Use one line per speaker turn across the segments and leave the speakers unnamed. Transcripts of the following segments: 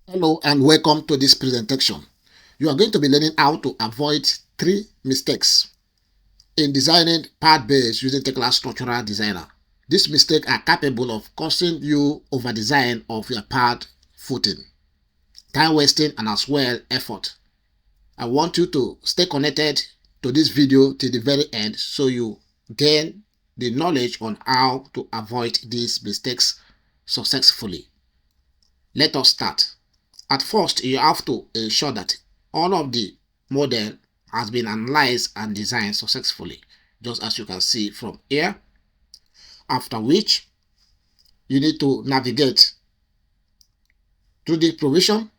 Hello and welcome to this presentation. You are going to be learning how to avoid 3 mistakes in designing pad base using Tekla Structural Designer. These mistakes are capable of causing you over-design of your pad footing, time wasting and as well effort. I want you to stay connected to this video till the very end so you gain the knowledge on how to avoid these mistakes successfully. Let us start. At first, you have to ensure that all of the model has been analyzed and designed successfully, just as you can see from here. After which, you need to navigate to the provision,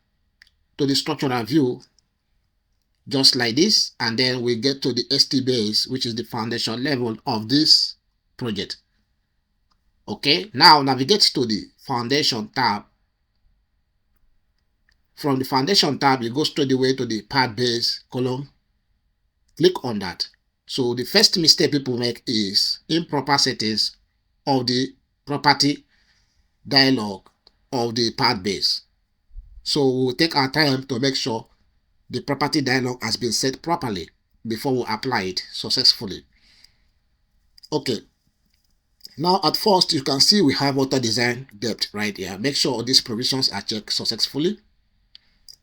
to the structural view, just like this, and then we get to the ST base, which is the foundation level of this project. Okay, now navigate to the foundation tab. From the foundation tab, you go straight away to the pad base column. Click on that. So the first mistake people make is improper settings of the property dialog of the pad base. So we'll take our time to make sure the property dialog has been set properly before we apply it successfully. Okay. Now at first you can see we have auto design depth right here. Make sure all these provisions are checked successfully.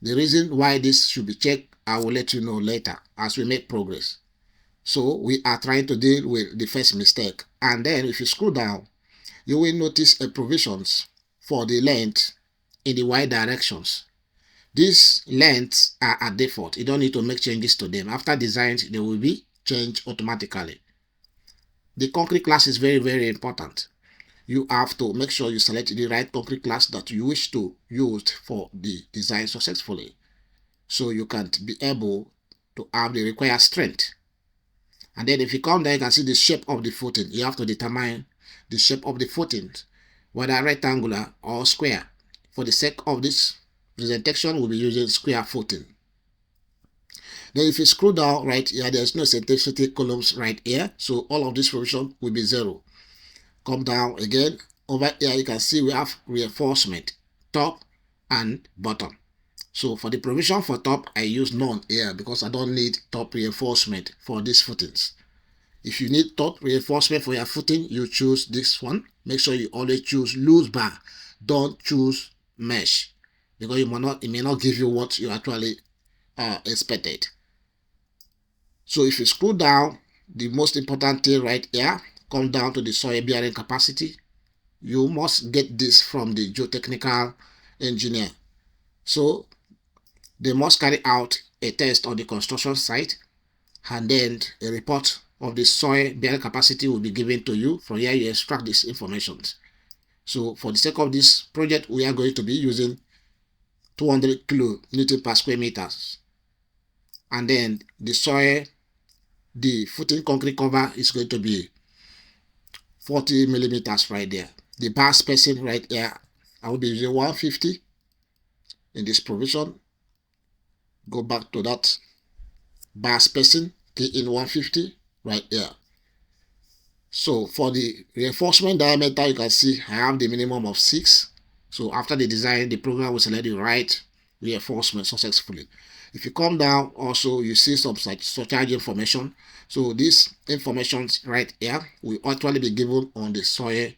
The reason why this should be checked, I will let you know later as we make progress. So we are trying to deal with the first mistake. And then if you scroll down, you will notice a provisions for the length in the y directions. These lengths are at default. You don't need to make changes to them. After design, they will be changed automatically. The concrete class is very, very important. You have to make sure you select the right concrete class that you wish to use for the design successfully. So you can be able to have the required strength. And then if you come there, you can see the shape of the footing. You have to determine the shape of the footing, whether rectangular or square. For the sake of this presentation, we'll be using square footing. Then if you scroll down right here, there's no eccentricity columns right here. So all of this provision will be 0. Come down again. Over here, you can see we have reinforcement, top and bottom. So for the provision for top, I use none here because I don't need top reinforcement for these footings. If you need top reinforcement for your footing, you choose this one. Make sure you always choose loose bar. Don't choose mesh because it may not give you what you actually expected. So if you scroll down, the most important thing right here, come down to the soil bearing capacity. You must get this from the geotechnical engineer. So they must carry out a test on the construction site, and then a report of the soil bearing capacity will be given to you. From here, you extract these information. So for the sake of this project, we are going to be using 200 kilonewton per square meters. And then the soil, the footing concrete cover is going to be 40 millimeters right there. The bar spacing right here, I will be using 150 in this provision. Go back to that bar spacing, key in 150 right here. So for the reinforcement diameter, you can see I have the minimum of 6. So after the design, the program will select the right reinforcement successfully. If you come down, also you see some surcharge information. So this information right here will actually be given on the soil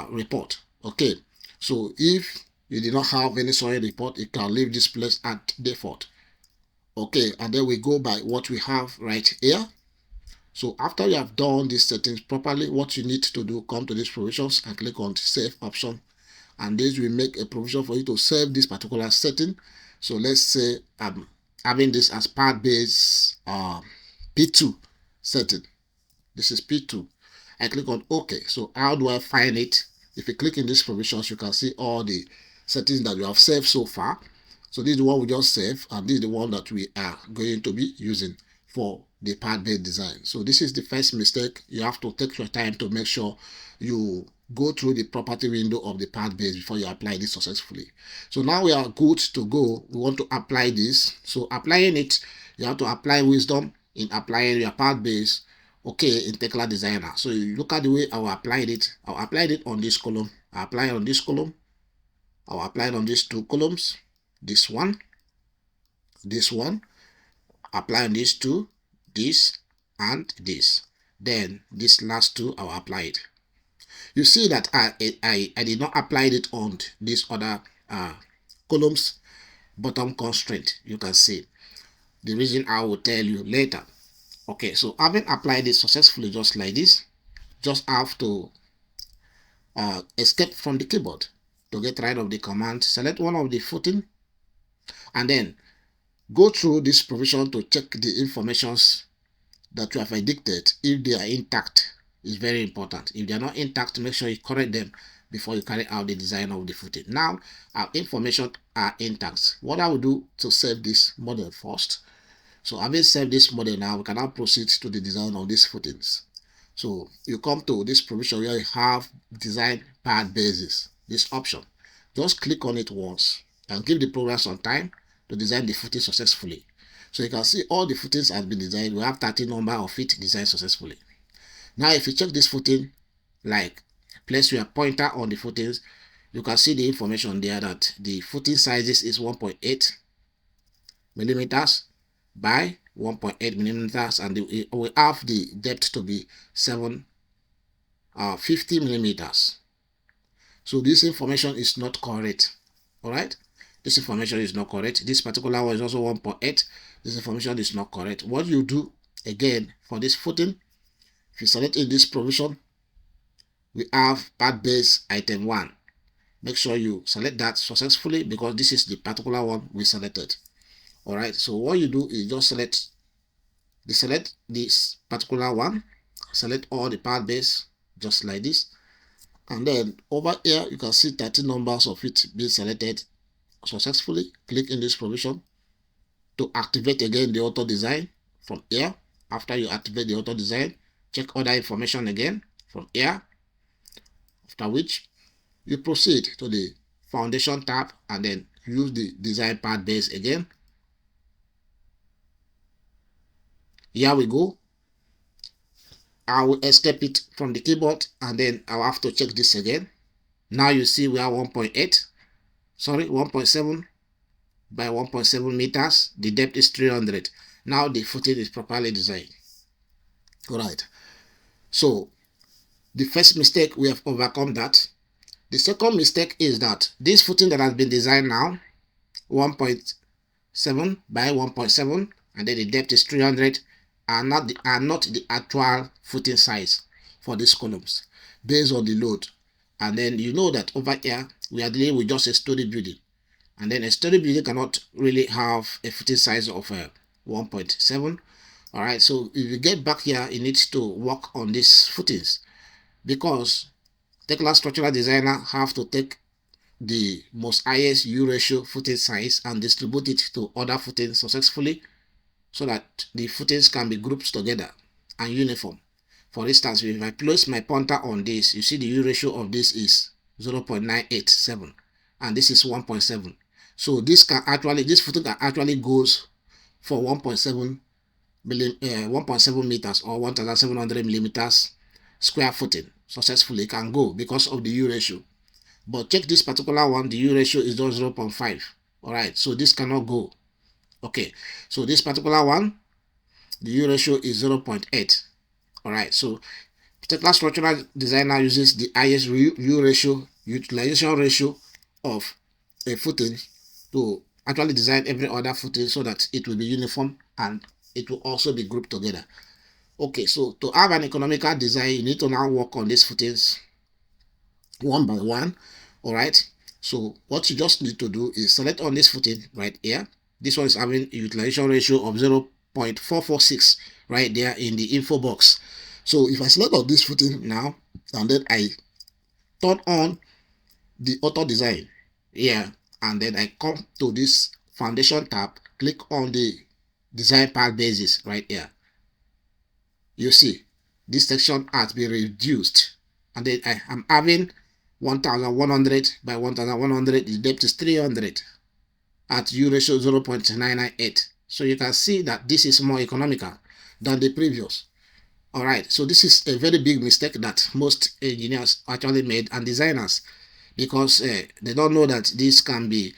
report. Okay, so if you did not have any soil report, you can leave this place at default. Okay, and then we go by what we have right here. So after you have done these settings properly, what you need to do, come to these provisions and click on save option, and this will make a provision for you to save this particular setting. So let's say I'm having this as pad base P2 setting. This is P2. I click on OK. So how do I find it? If you click in these provisions, you can see all the settings that you have saved so far. So this is the one we just saved, and this is the one that we are going to be using for the pad base design. So this is the first mistake. You have to take your time to make sure you go through the property window of the pad base before you apply this successfully. So now we are good to go. We want to apply this. So applying it, you have to apply wisdom in applying your pad base, okay, in Tekla Designer. So you look at the way I will apply it. I'll apply it on this column. I apply it on this column. I'll apply it on these 2 columns. this one, apply on these two, this and this. Then this last two I'll apply it. You see that I did not apply it on this other columns bottom constraint. You can see the reason I will tell you later. Okay, so having applied it successfully just like this, just have to escape from the keyboard to get rid of the command. Select one of the footing and then go through this provision to check the informations that you have edicted. If they are intact, is very important. If they are not intact, make sure you correct them before you carry out the design of the footing. Now our information are intact. What I will do to save this model first. So having saved this model, now we can now proceed to the design of these footings. So you come to this provision where you have design part basis, this option. Just click on it once and give the program some time to design the footing successfully. So you can see all the footings have been designed. We have 30 number of it designed successfully. Now if you check this footing, like place your pointer on the footings, you can see the information there that the footing sizes is 1.8 millimeters by 1.8 millimeters, and we have the depth to be 50 millimeters. So this information is not correct. All right, this information is not correct. This particular one is also 1.8. This information is not correct. What you do again for this footing, if you select in this provision, we have part base item 1. Make sure you select that successfully because this is the particular one we selected. All right, so what you do is just select this particular one, select all the part base just like this, and then over here you can see 30 numbers of it being selected successfully. Click in this provision to activate again the auto design from here. After you activate the auto design, check other information again from here, after which you proceed to the foundation tab and then use the design part base again. Here we go. I will escape it from the keyboard and then I'll have to check this again. Now you see we are 1.7 by 1.7 meters. The depth is 300. Now the footing is properly designed. All right. So the first mistake, we have overcome that. The second mistake is that this footing that has been designed now, 1.7 by 1.7, and then the depth is 300, are not the actual footing size for these columns based on the load. And then you know that over here we are dealing with just a story building, and then a story building cannot really have a footing size of 1.7. all right, so if you get back here, you need to work on these footings because Tekla Structural Designer have to take the most highest U ratio footing size and distribute it to other footings successfully so that the footings can be grouped together and uniform. For instance, if I place my pointer on this, you see the U ratio of this is 0.987 and this is 1.7. So this footing can actually goes for 1.7 meters or 1700 millimeters square footing successfully can go because of the U ratio. But check this particular one, the U ratio is just 0.5. all right, so this cannot go. Okay, so this particular one, the U ratio is 0.8. all right, so Tekla Structural Designer uses the highest U ratio, utilization ratio of a footing to actually design every other footing so that it will be uniform and it will also be grouped together. Okay, so to have an economical design, you need to now work on these footings one by one. All right, so what you just need to do is select on this footing right here. This one is having a utilization ratio of 0.446 right there in the info box. So if I select on this footing now and then I turn on the auto design here and then I come to this foundation tab, click on the design part basis right here, you see this section has been reduced and then I am having 1100 by 1100. The depth is 300 at U ratio 0.998. So you can see that this is more economical than the previous. All right, so this is a very big mistake that most engineers actually made and designers, because they don't know that this can be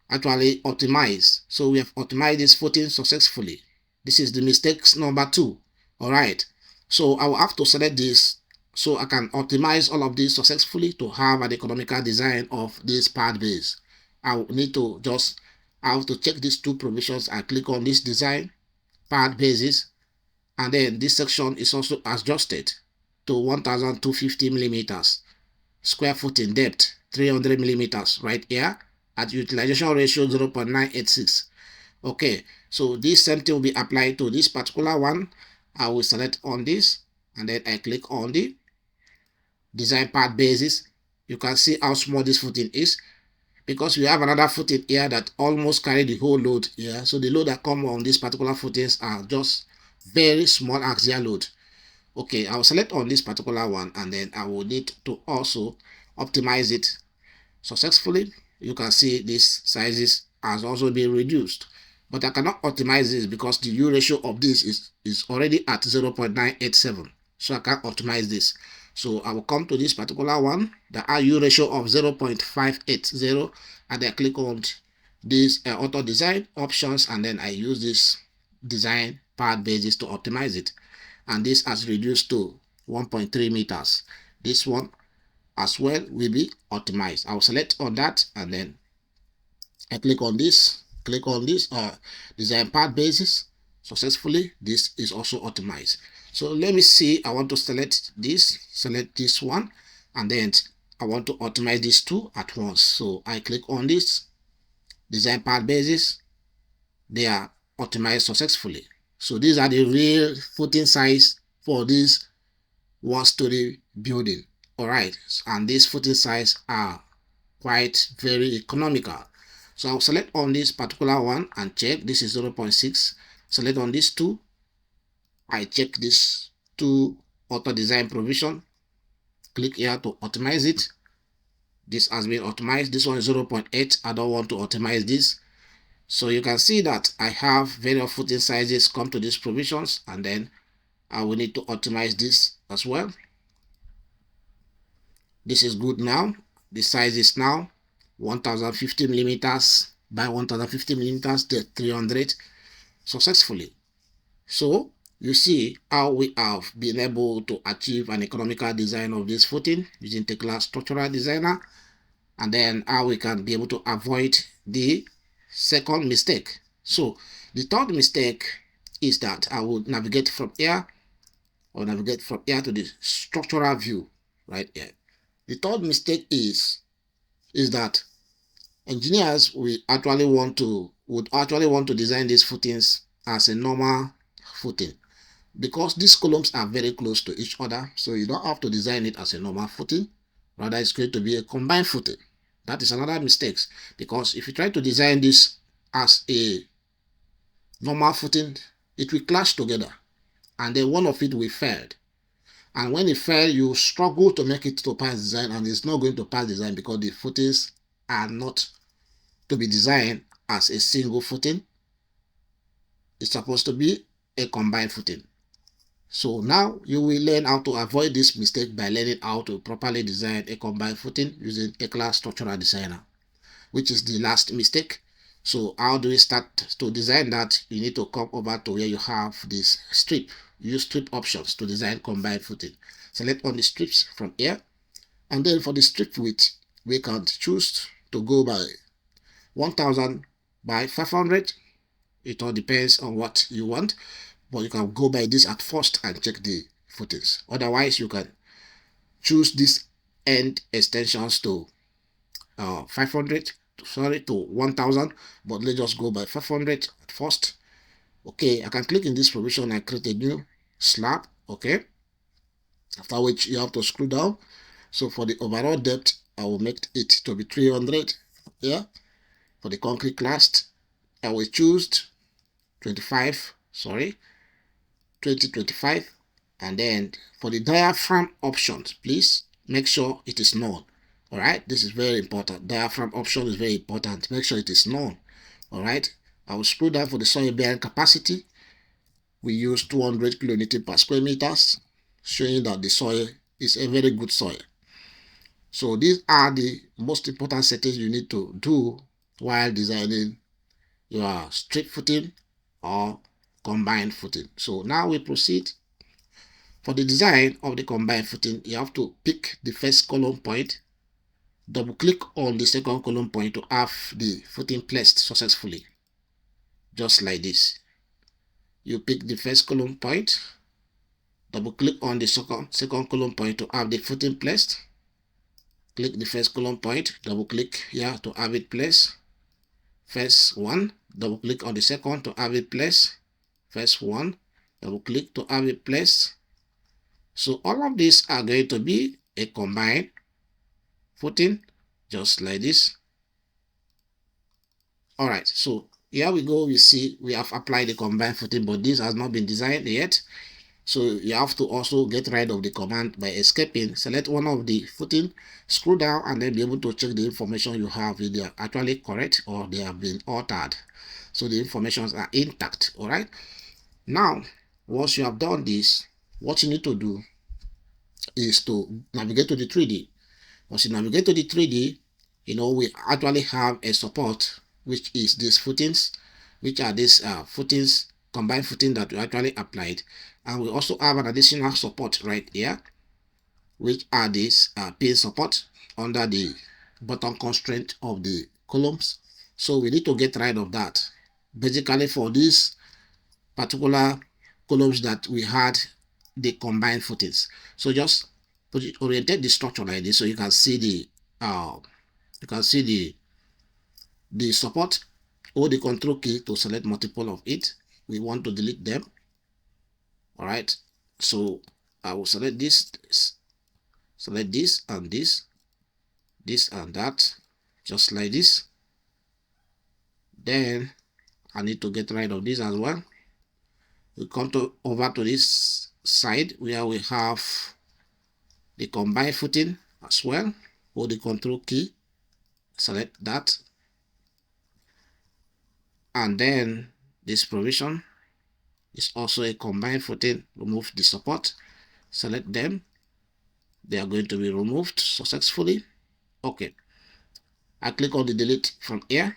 actually optimize. So we have optimized this footing successfully. This is the mistakes number 2. All right. So I will have to select this so I can optimize all of this successfully to have an economical design of this pad base. I will need to just, I have to check these 2 provisions. I click on this design pad basis, and then this section is also adjusted to 1250 millimeters. Square foot in depth 300 millimeters right here at utilization ratio 0.986. Okay, so this same thing will be applied to this particular one. I will select on this, and then I click on the design part basis. You can see how small this footing is, because we have another footing here that almost carry the whole load here. So the load that come on these particular footings are just very small axial load. Okay, I'll select on this particular one, and then I will need to also optimize it successfully. You can see this sizes has also been reduced, but I cannot optimize this because the U ratio of this is already at 0.987, so I can't optimize this. So I will come to this particular one, the U ratio of 0.580, and I click on this auto design options, and then I use this design part basis to optimize it, and this has reduced to 1.3 meters. This one as well will be optimized. I'll select on that, and then I click on this design part basis successfully. This is also optimized. So let me see, I want to select this one, and then I want to optimize these 2 at once. So I click on this design part basis. They are optimized successfully. So these are the real footing size for this 1-story building. All right, and these footing size are quite very economical. So I'll select on this particular one and check. This is 0.6. Select on this 2. I check this 2 auto design provision. Click here to optimize it. This has been optimized. This one is 0.8. I don't want to optimize this. So you can see that I have various footing sizes come to these provisions, and then I will need to optimize this as well. This is good now. The size is now 1050 millimeters by 1050 millimeters to 300 successfully. So you see how we have been able to achieve an economical design of this footing using Tekla Structural Designer, and then how we can be able to avoid the second mistake. So the third mistake is that I will navigate from here, or navigate from here to the structural view right here. The third mistake is that engineers would actually want to design these footings as a normal footing, because these columns are very close to each other. So you don't have to design it as a normal footing. Rather, it's going to be a combined footing. That is another mistake, because if you try to design this as a normal footing, it will clash together, and then one of it will fail. And when it fails, you struggle to make it to pass design, and it's not going to pass design because the footings are not to be designed as a single footing. It's supposed to be a combined footing. So now you will learn how to avoid this mistake by learning how to properly design a combined footing using Tekla Structural Designer, which is the last mistake. So how do we start to design that? You need to come over to where you have this strip. Use strip options to design combined footing. Select on the strips from here, and then for the strip width, we can choose to go by 1000 by 500. It all depends on what you want, but you can go by this at first and check the footings. Otherwise, you can choose these end extensions to 500 to 1000, but let's just go by 500 at first. Okay, I can click in this provision and create a new slab. Okay, after which you have to scroll down. So for the overall depth, I will make it to be 300. Yeah, for the concrete class, I will choose 2025, and then for the diaphragm options, please make sure it is known. All right, this is very important. Diaphragm option is very important. Make sure it is known. All right, I will scroll down. For the soil bearing capacity, we use 200 kilonewton per square meters, showing that the soil is a very good soil. So these are the most important settings you need to do while designing your strip footing or combined footing. So now we proceed. For the design of the combined footing, you have to pick the first column point, double click on the second column point to have the footing placed successfully, just like this. You pick the first column point, double click on the second column point to have the footing placed, click the first column point, double click here to have it placed, first one, double click on the second to have it placed, first one, double click to have it placed. So all of these are going to be a combined footing, just like this. All right, so here we go. We see we have applied the combined footing, but this has not been designed yet. So you have to also get rid of the command by escaping. Select one of the footing, scroll down, and then be able to check the information you have if they are actually correct or they have been altered. So the informations are intact. All right. Now, once you have done this, what you need to do is to navigate to the 3D. Once you navigate to the 3D, we actually have a support, which is these footings, which are these footings, combined footing that we actually applied. And we also have an additional support right here, which are these pin support under the bottom constraint of the columns. So we need to get rid of that. Basically, for these particular columns that we had the combined footings. So just orientate the structure like this so you can see the support. Hold the control key to select multiple of it. We want to delete them. All right, so I will select this, select this and this and that, just like this. Then I need to get rid of this as well. We come over to this side where we have the combined footing as well. Hold the control key, select that, and then this provision is also a combined footing. Remove the support, select them. They are going to be removed successfully. Okay, I click on the delete from here,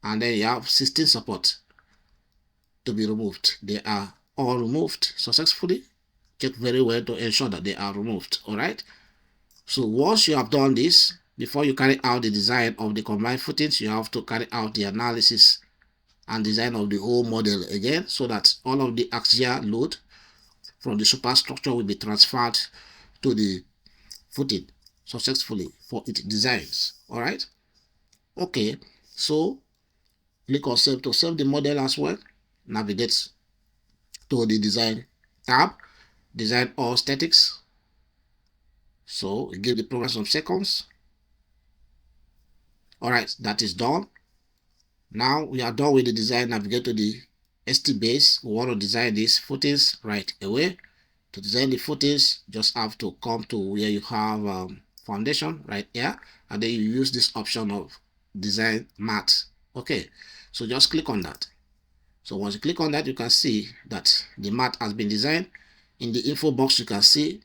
and then you have 16 support to be removed. They are all removed successfully. Check very well to ensure that they are removed. All right, so once you have done this, before you carry out the design of the combined footings, you have to carry out the analysis and design of the whole model again, so that all of the axial load from the superstructure will be transferred to the footing successfully for its designs. All right, okay, so click on save to save the model as well. Navigate to the design tab, design all statics. So give the program some seconds. All right, that is done. Now we are done with the design. Navigate to the ST base. We want to design these footings right away. To design the footings, just have to come to where you have foundation right here, and then you use this option of design mat. Okay, so just click on that. So once you click on that, you can see that the mat has been designed. In the info box, you can see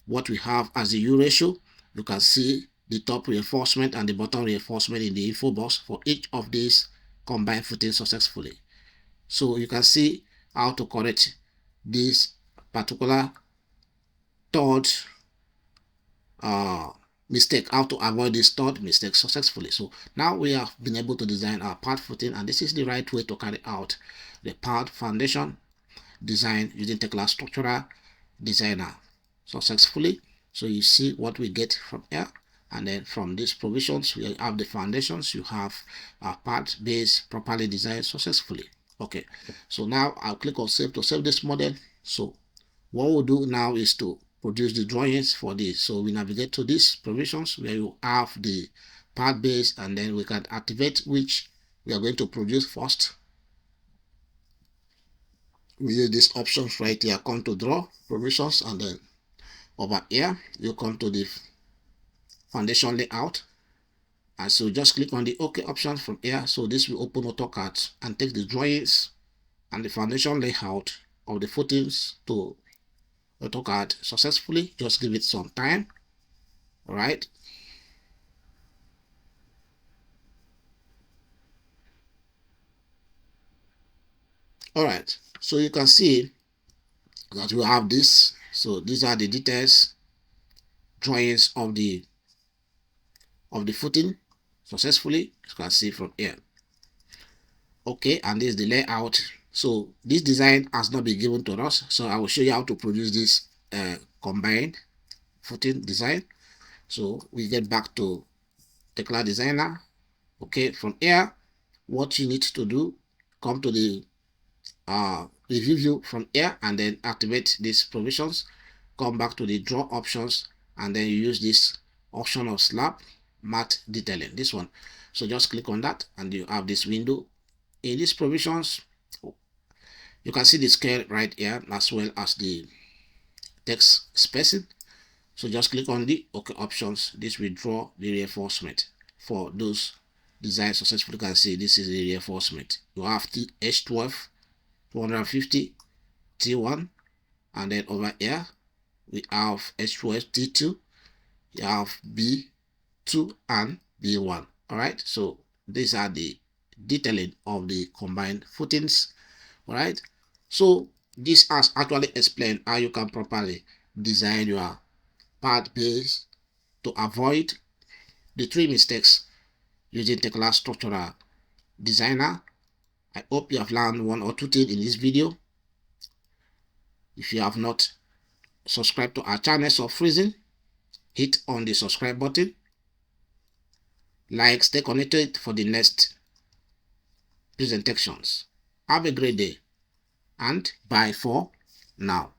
what we have as the U ratio. You can see the top reinforcement and the bottom reinforcement in the info box for each of these combined footings successfully. So you can see how to correct this particular third mistake, how to avoid this third mistake successfully. So now we have been able to design our pad footing, and this is the right way to carry out the pad foundation design using Tekla Structural Designer successfully. So you see what we get from here, and then from these provisions we have the foundations. You have a pad base properly designed successfully. Okay, so now I'll click on save to save this model. So what we'll do now is to produce the drawings for this. So we navigate to these provisions where you have the pad base, and then we can activate which we are going to produce first. We use these options right here. Come to draw provisions, and then over here you come to the foundation layout, and so just click on the OK option from here. So this will open AutoCAD and take the drawings and the foundation layout of the footings to AutoCAD successfully. Just give it some time. All right, All right, so you can see that we have this. So these are the details drawings of the footing successfully. You can see from here. Okay, and this is the layout. So this design has not been given to us, so I will show you how to produce this combined footing design. So we get back to Tekla Designer. Okay, from here, what you need to do, come to the review view from here and then activate these provisions. Come back to the draw options and then you use this option of slab matte detailing, this one. So just click on that and you have this window. In these provisions, you can see the scale right here as well as the text spacing. So just click on the OK options. This will draw the reinforcement for those designs successfully. You can see this is the reinforcement. You have the H12 250 T1, and then over here we have H12 T2, you have B2 and B1. All right, so these are the detailing of the combined footings. All right, so this has actually explained how you can properly design your part base to avoid the 3 mistakes using Tekla Structural Designer. I hope you have learned 1 or 2 things in this video. If you have not subscribed to our channel so freezing, hit on the subscribe button. Like, stay connected for the next presentations. Have a great day and bye for now.